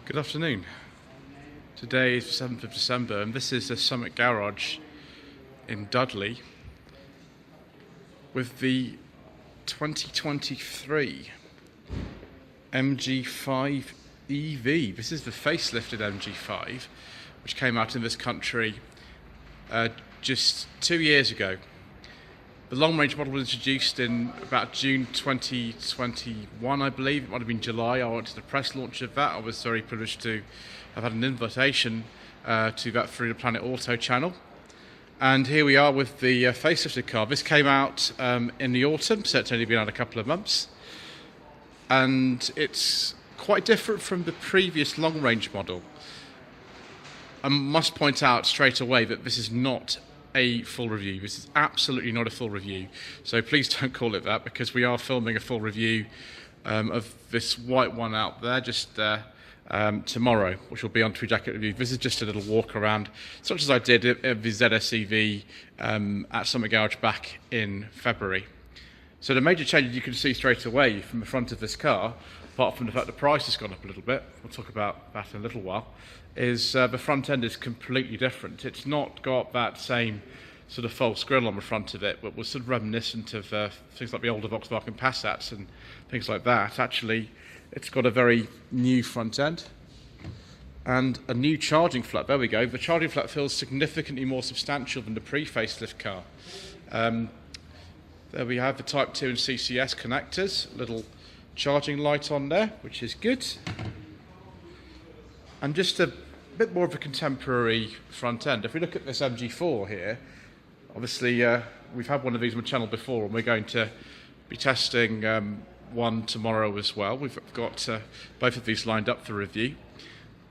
Good afternoon. Today is the 7th of December and this is the Summit Garage in Dudley with the 2023 MG5 EV. This is the facelifted MG5 which came out in this country just 2 years ago. The long-range model was introduced in about June 2021, I believe. It might have been July. I went to the press launch of that. I was very privileged to have had an invitation to that through the Planet Auto channel. And here we are with the facelifted car. This came out in the autumn, so it's only been out a couple of months. And it's quite different from the previous long-range model. I must point out straight away that this is not a full review. This is absolutely not a full review, so please don't call it that, because we are filming a full review of this white one out there just tomorrow, which will be on Tweed Jacket Reviews. This is just a little walk around, such as I did of the ZS EV at Summit Garage back in February. So the major changes you can see straight away from the front of this car, apart from the fact the price has gone up a little bit, we'll talk about that in a little while, is the front end is completely different. It's not got that same sort of false grille on the front of it, but was sort of reminiscent of things like the older Volkswagen Passats and things like that. Actually, it's got a very new front end and a new charging flat. There we go. The charging flat feels significantly more substantial than the pre-facelift car. There we have the Type 2 and CCS connectors, little charging light on there, which is good. And just a bit more of a contemporary front end. If we look at this MG4 here, obviously we've had one of these on the channel before, and we're going to be testing one tomorrow as well. We've got both of these lined up for review.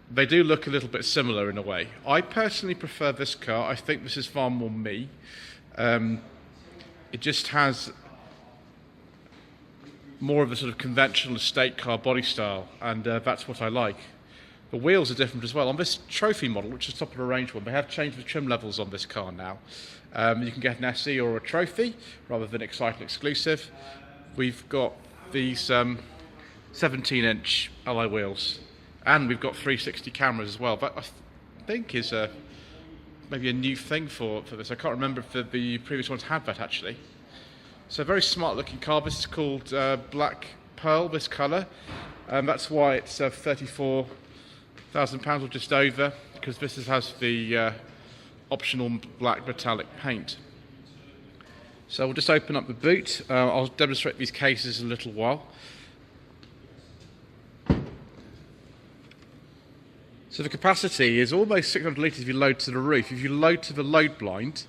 They do look a little bit similar in a way. I personally prefer this car. I think this is far more me. It just has more of a sort of conventional estate car body style, and that's what I like. The wheels are different as well. On this trophy model, which is top of the range one, they have changed the trim levels on this car now. You can get an SE or a trophy rather than Excite Exclusive. We've got these 17-inch alloy wheels, and we've got 360 cameras as well. That I think is maybe a new thing for this. I can't remember if the previous ones had that actually. So a very smart looking car. This is called Black Pearl, this colour. That's why it's £34,000 or just over, because this has the optional black metallic paint. So we'll just open up the boot. I'll demonstrate these cases in a little while. So the capacity is almost 600 litres if you load to the roof. If you load to the load blind,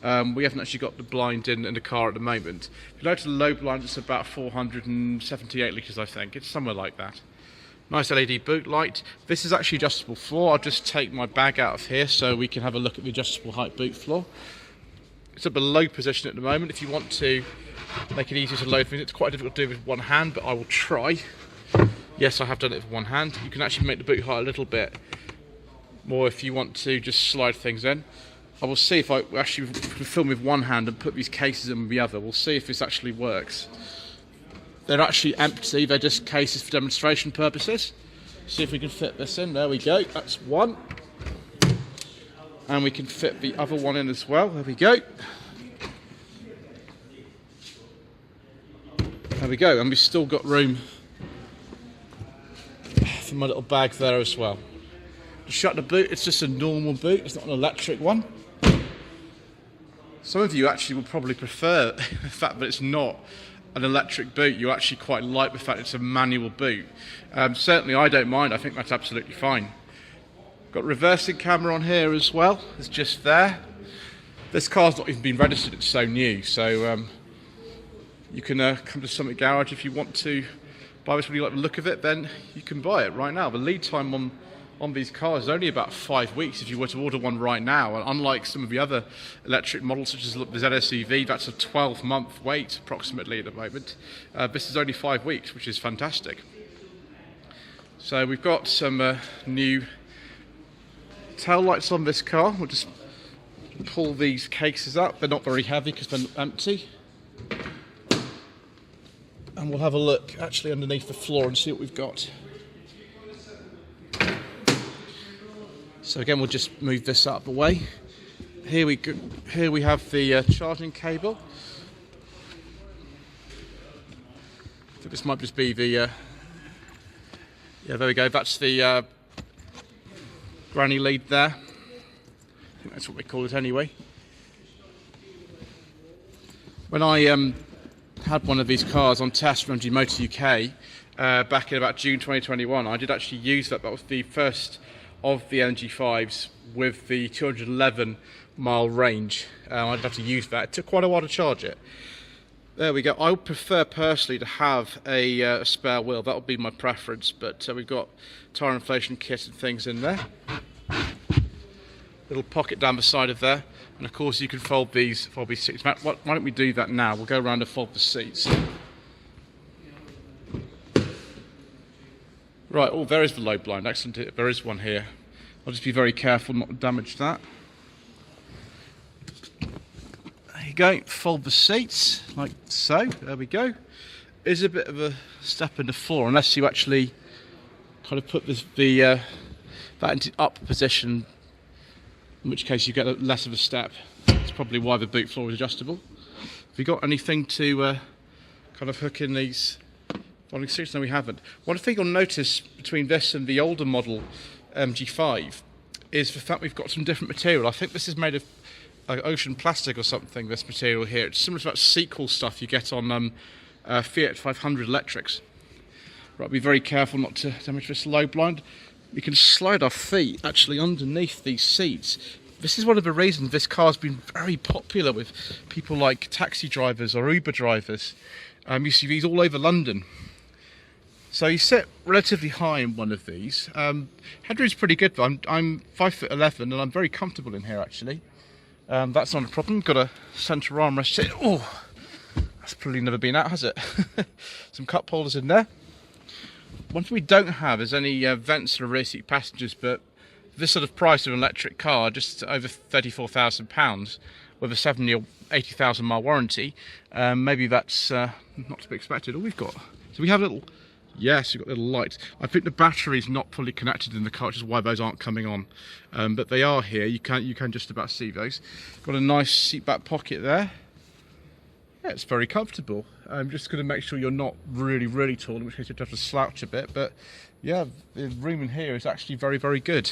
we haven't actually got the blind in the car at the moment. If you load to the load blind, it's about 478 litres, I think. It's somewhere like that. Nice LED boot light. This is actually adjustable floor. I'll just take my bag out of here so we can have a look at the adjustable height boot floor. It's at the low position at the moment. If you want to make it easier to load things, it's quite difficult to do with one hand, but I will try. Yes, I have done it with one hand. You can actually make the boot height a little bit more if you want to just slide things in. I will see if I actually film with one hand and put these cases in with the other. We'll see if this actually works. They're actually empty, they're just cases for demonstration purposes. See if we can fit this in. There we go, that's one. And we can fit the other one in as well. There we go. There we go, and we've still got room for my little bag there as well. To shut the boot, it's just a normal boot, it's not an electric one. Some of you actually will probably prefer the fact that it's not an electric boot. You actually quite like the fact it's a manual boot. Certainly I don't mind, I think that's absolutely fine. Got reversing camera on here as well, it's just there. This car's not even been registered, it's so new, so you can come to Summit Garage if you want to buy this when you like the look of it, then you can buy it right now. The lead time on these cars is only about 5 weeks if you were to order one right now, and unlike some of the other electric models such as the ZS EV, that's a 12-month wait approximately at the moment. This is only 5 weeks, which is fantastic. So we've got some new tail lights on this car. We'll just pull these cases up. They're not very heavy because they're empty. And we'll have a look actually underneath the floor and see what we've got. So again, we'll just move this up away. Here we go. Here we have the charging cable. I think this might just be the yeah, there we go. That's the granny lead there. I think that's what we call it anyway. When I had one of these cars on test from MG Motor UK back in about June 2021, I did actually use that. That was the first of the MG5s with the 211 mile range. I did have to use that. It took quite a while to charge it. There we go. I would prefer personally to have a spare wheel. That would be my preference, but we've got tyre inflation kit and things in there. Little pocket down the side of there, and of course you can fold these seats. Why don't we do that now? We'll go around and fold the seats. Right, oh, there is the low blind. Excellent, there is one here. I'll just be very careful not to damage that. There you go, fold the seats, like so. There we go. Is a bit of a step in the floor, unless you actually kind of put that into up position, in which case you get less of a step. That's probably why the boot floor is adjustable. Have you got anything to kind of hook in these folding seats? No, we haven't. One thing you'll notice between this and the older model MG5 is the fact we've got some different material. I think this is made of ocean plastic or something, this material here. It's similar to that sequel stuff you get on Fiat 500 electrics. Right, be very careful not to damage this low blind. We can slide our feet actually underneath these seats. This is one of the reasons this car's been very popular with people like taxi drivers or Uber drivers. You see these all over London. So you sit relatively high in one of these. Headroom's pretty good though. I'm 5'11" and I'm very comfortable in here actually. That's not a problem. Got a centre armrest here. Oh, that's probably never been out, has it? Some cup holders in there. One thing we don't have is any vents for rear seat passengers, but this sort of price of an electric car, just over £34,000 with a 7-year, 80,000 mile warranty, maybe that's not to be expected. All we've got, so we have little, yes, we've got little lights. I think the battery's not fully connected in the car, which is why those aren't coming on, but they are here. You can just about see those. Got a nice seat back pocket there. Yeah, it's very comfortable. I'm just going to make sure you're not really, really tall, in which case you have to slouch a bit. But yeah, the room in here is actually very, very good.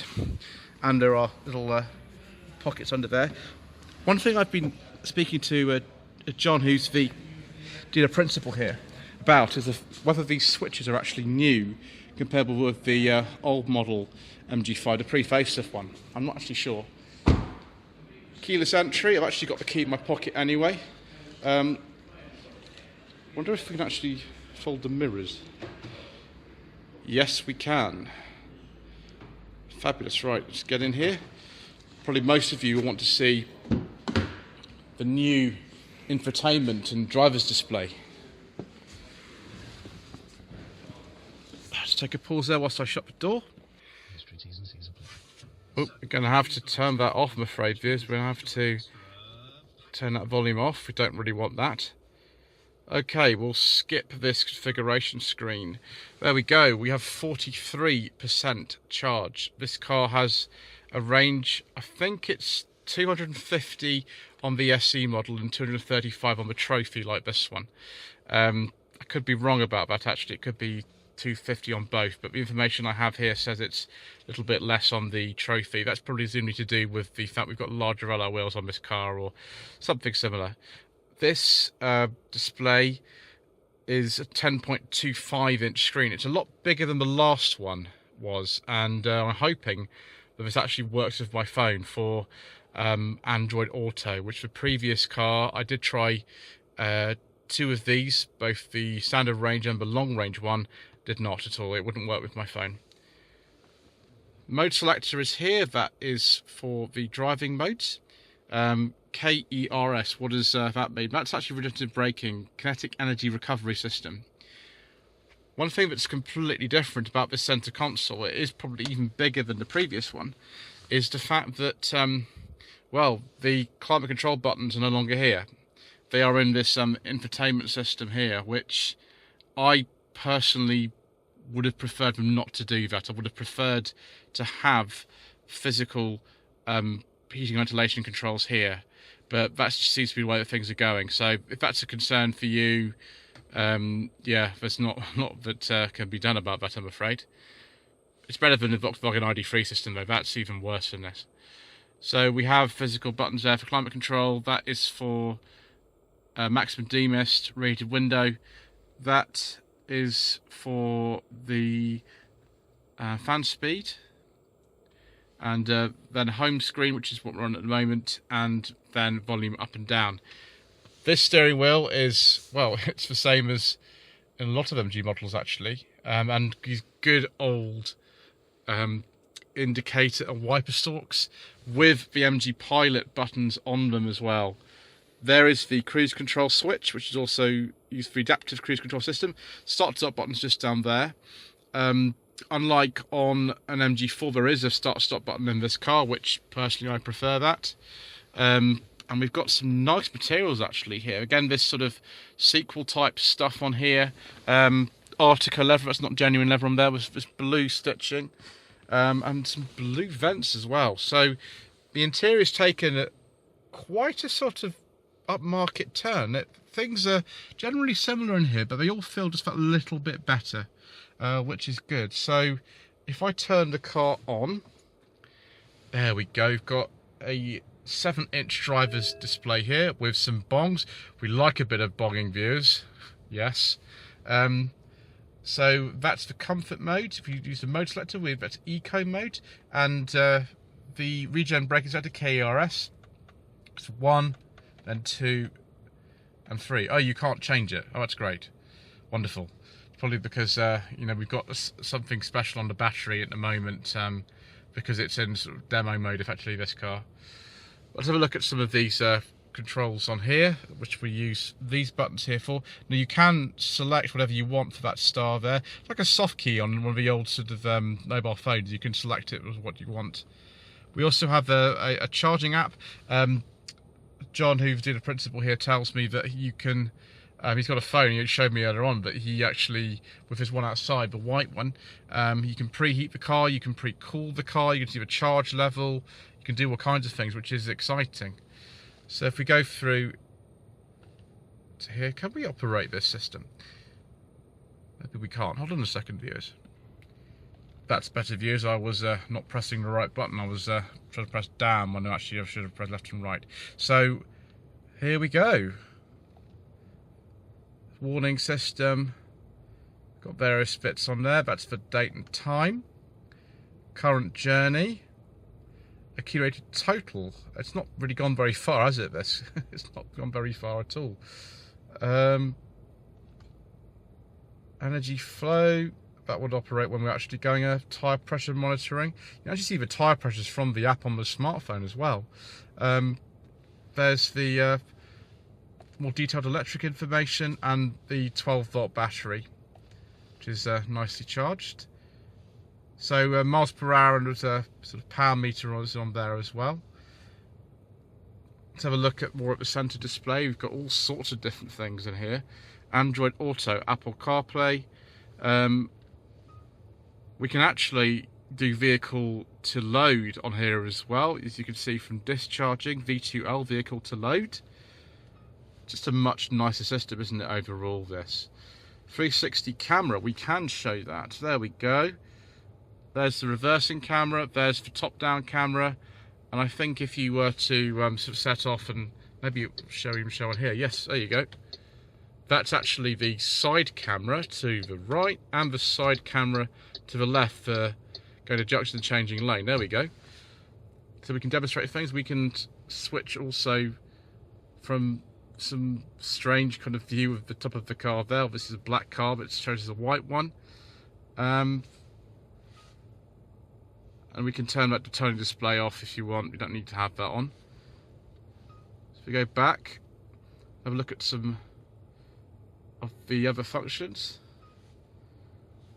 And there are little pockets under there. One thing I've been speaking to John, who's the dealer principal here, about is whether these switches are actually new, comparable with the old model MG5, the pre-facelift one. I'm not actually sure. Keyless entry. I've actually got the key in my pocket anyway. Wonder if we can actually fold the mirrors. Yes, we can. Fabulous. Right, let's get in here. Probably most of you will want to see the new infotainment and driver's display. Let's take a pause there whilst I shut the door. Oh, we're going to have to turn that off, I'm afraid, viewers. We're going to have to turn that volume off. We don't really want that. Okay, we'll skip this configuration screen. There we go. We have 43% charge. This car has a range, I think it's 250 on the SE model and 235 on the Trophy, like this one. I could be wrong about that actually. It could be 250 on both, but the information I have here says it's a little bit less on the Trophy. That's probably presumably to do with the fact we've got larger alloy wheels on this car or something similar. This display is a 10.25 inch screen. It's a lot bigger than the last one was, and I'm hoping that this actually works with my phone for Android Auto, which the previous car I did try 2 of these, both the standard range and the long range one, did not at all. It wouldn't work with my phone. Mode selector is here. That is for the driving modes. KERS, what does that mean? That's actually regenerative braking, kinetic energy recovery system. One thing that's completely different about this center console, it is probably even bigger than the previous one, is the fact that, well, the climate control buttons are no longer here. They are in this infotainment system here, which I personally would have preferred them not to do that. I would have preferred to have physical heating and ventilation controls here, but that seems to be the way that things are going. So if that's a concern for you, yeah, there's not a lot that can be done about that, I'm afraid. It's better than the Volkswagen ID3 system though, that's even worse than this. So we have physical buttons there for climate control. That is for maximum demist, rated window. That is for the fan speed. And then home screen, which is what we're on at the moment, and then volume up and down. This steering wheel is, well, it's the same as in a lot of MG models actually, and these good old indicator and wiper stalks with the MG Pilot buttons on them as well. There is the cruise control switch, which is also used for the adaptive cruise control system. Start-stop button's just down there. Unlike on an MG4, there is a start-stop button in this car, which personally I prefer that. And we've got some nice materials actually here. Again, this sort of sequel type stuff on here. Artica leather, that's not genuine leather on there, with this blue stitching. And some blue vents as well. So the interior's taken quite a sort of upmarket turn. Things are generally similar in here, but they all feel just that little bit better, which is good. So if I turn the car on, there we go. We've got a 7-inch driver's display here with some bongs. We like a bit of bonging, viewers. Yes. So that's the comfort mode. If you use the mode selector, that's eco mode, and the regen braking selector, KERS. It's 1, then 2, and 3. Oh, you can't change it. Oh, that's great. Wonderful. Probably because you know, we've got something special on the battery at the moment, because it's in sort of demo mode effectively, this car. Let's have a look at some of these controls on here, which we use these buttons here for. Now you can select whatever you want for that star there. It's like a soft key on one of the old sort of mobile phones. You can select it with what you want. We also have a charging app. John, who did a principal here, tells me that you can, he's got a phone, he showed me earlier on, but he actually, with his one outside, the white one, you can preheat the car, you can pre-cool the car, you can see the charge level, you can do all kinds of things, which is exciting. So if we go through to here, can we operate this system? Maybe we can't. Hold on a second, viewers. That's better, viewers. I was not pressing the right button. I was trying to press down when actually I should have pressed left and right. So here we go. Warning system. Got various bits on there. That's for date and time. Current journey. Accumulated total. It's not really gone very far, has it, this? It's not gone very far at all. Energy flow. That would operate when we're actually going tyre pressure monitoring. You can actually see the tyre pressures from the app on the smartphone as well. There's the more detailed electric information and the 12-volt battery, which is nicely charged. So miles per hour, and there's a sort of power meter on there as well. Let's have a look at more at the centre display. We've got all sorts of different things in here. Android Auto, Apple CarPlay. We can actually do vehicle to load on here as well, as you can see from discharging, V2L, vehicle to load. Just a much nicer system, isn't it, overall, this. 360 camera, we can show that. There we go. There's the reversing camera, there's the top-down camera, and I think if you were to sort of set off and maybe show on here, yes, there you go. That's actually the side camera to the right and the side camera to the left for going to junction and changing lane. There we go. So we can demonstrate things. We can switch also from some strange kind of view of the top of the car there. This is a black car, but it shows us a white one. And we can turn that detoning display off if you want. We don't need to have that on. So if we go back, have a look at some of the other functions.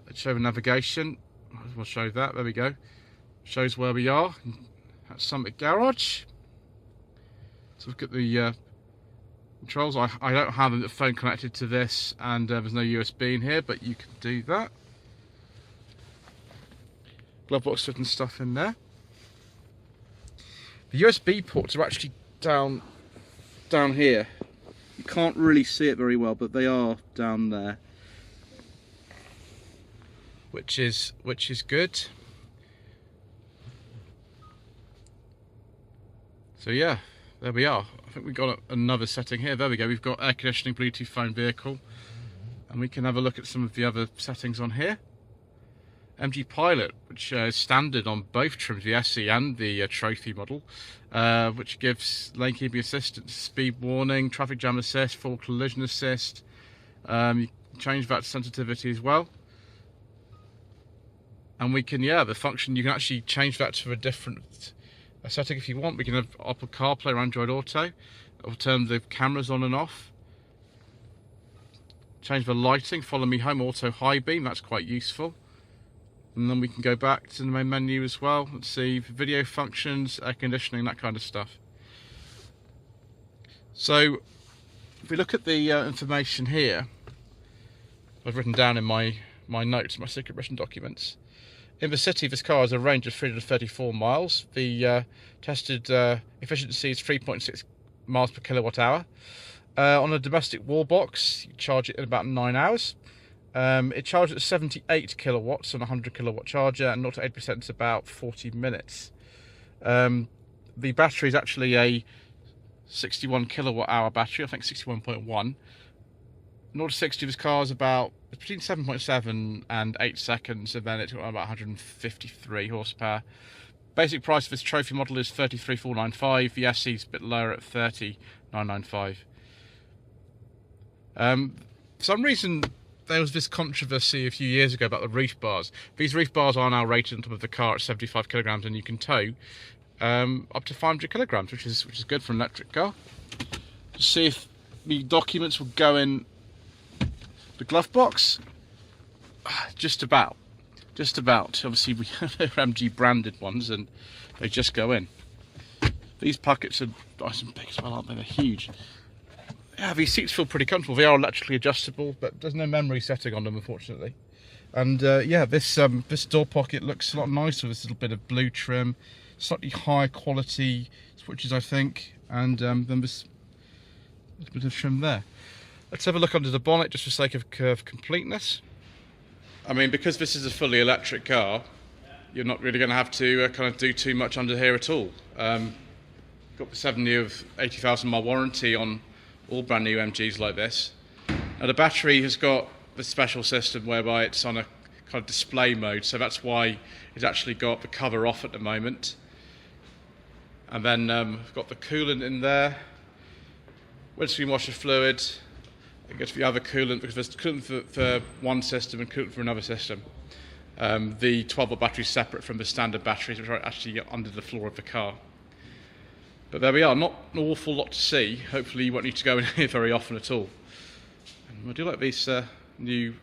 Let's show the navigation. We'll show that. There we go. Shows where we are at Summit Garage. So look at the controls. I don't have a phone connected to this, and there's no USB in here, but you can do that. Glove box and stuff in there. The USB ports are actually down here. You can't really see it very well, but they are down there, which is good. So yeah, there we are. I think we've got another setting here. There we go. We've got air conditioning, Bluetooth phone, vehicle, and we can have a look at some of the other settings on here. MG Pilot, which is standard on both trims, the SE and the Trophy model, which gives lane keeping assistance, speed warning, traffic jam assist, full collision assist. You change that sensitivity as well. And we can, the function, you can actually change that to a different setting if you want. We can have Apple CarPlay or Android Auto. It'll turn the cameras on and off. Change the lighting, follow me home, auto high beam, that's quite useful. And then we can go back to the main menu as well and see video functions, air conditioning, that kind of stuff. So if we look at the information here, I've written down in my notes, my secret mission documents. In the city, this car has a range of 334 miles. The tested efficiency is 3.6 miles per kilowatt hour. On a domestic wall box, you charge it in about 9 hours. It charges at 78 kilowatts on a 100 kilowatt charger, and 0 to 8% is about 40 minutes. The battery is actually a 61 kilowatt hour battery, I think 61.1. 0 to 60 of this car is about between 7.7 and 8 seconds, and then it's got about 153 horsepower. Basic price of this Trophy model is 33,495. The SE is a bit lower at 30,995. For some reason, there was this controversy a few years ago about the reef bars. These reef bars are now rated on top of the car at 75 kilograms, and you can tow up to 500 kilograms, which is good for an electric car. To see if the documents will go in the glove box. Just about. Obviously, we have MG branded ones, and they just go in. These pockets are nice and big as well, aren't they? They're huge. Yeah, these seats feel pretty comfortable. They are electrically adjustable, but there's no memory setting on them, unfortunately. And yeah, this door pocket looks a lot nicer with this little bit of blue trim, slightly higher quality switches, I think, and then this bit of trim there. Let's have a look under the bonnet, just for sake of completeness. I mean, because this is a fully electric car, you're not really going to have to kind of do too much under here at all. Got the 7-year of 80,000 mile warranty on all brand new MGs like this. Now the battery has got the special system whereby it's on a kind of display mode, so that's why it's actually got the cover off at the moment. And then we've got the coolant in there, windscreen washer fluid. I guess the other coolant, because there's coolant for one system and coolant for another system. The 12-volt battery is separate from the standard batteries, which are actually under the floor of the car. But there we are, not an awful lot to see. Hopefully you won't need to go in here very often at all. And I do like these new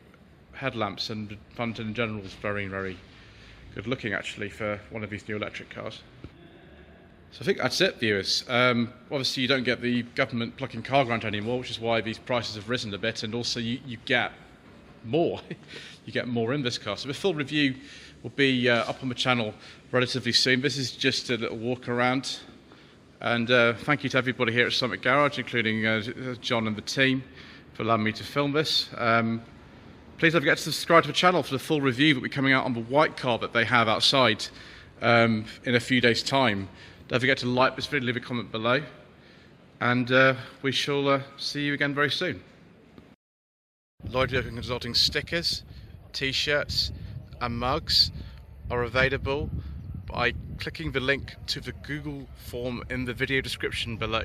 headlamps, and the front in general is very, very good looking actually for one of these new electric cars. So I think that's it, viewers. Obviously you don't get the government plug-in car grant anymore, which is why these prices have risen a bit, and also you get more. You get more in this car. So the full review will be up on the channel relatively soon. This is just a little walk around. And thank you to everybody here at Summit Garage, including John and the team, for allowing me to film this. Please don't forget to subscribe to the channel for the full review that will be coming out on the white car that they have outside in a few days' time. Don't forget to like this video, leave a comment below, and we shall see you again very soon. Lloyd Vehicle Consulting stickers, t-shirts and mugs are available by clicking the link to the Google form in the video description below.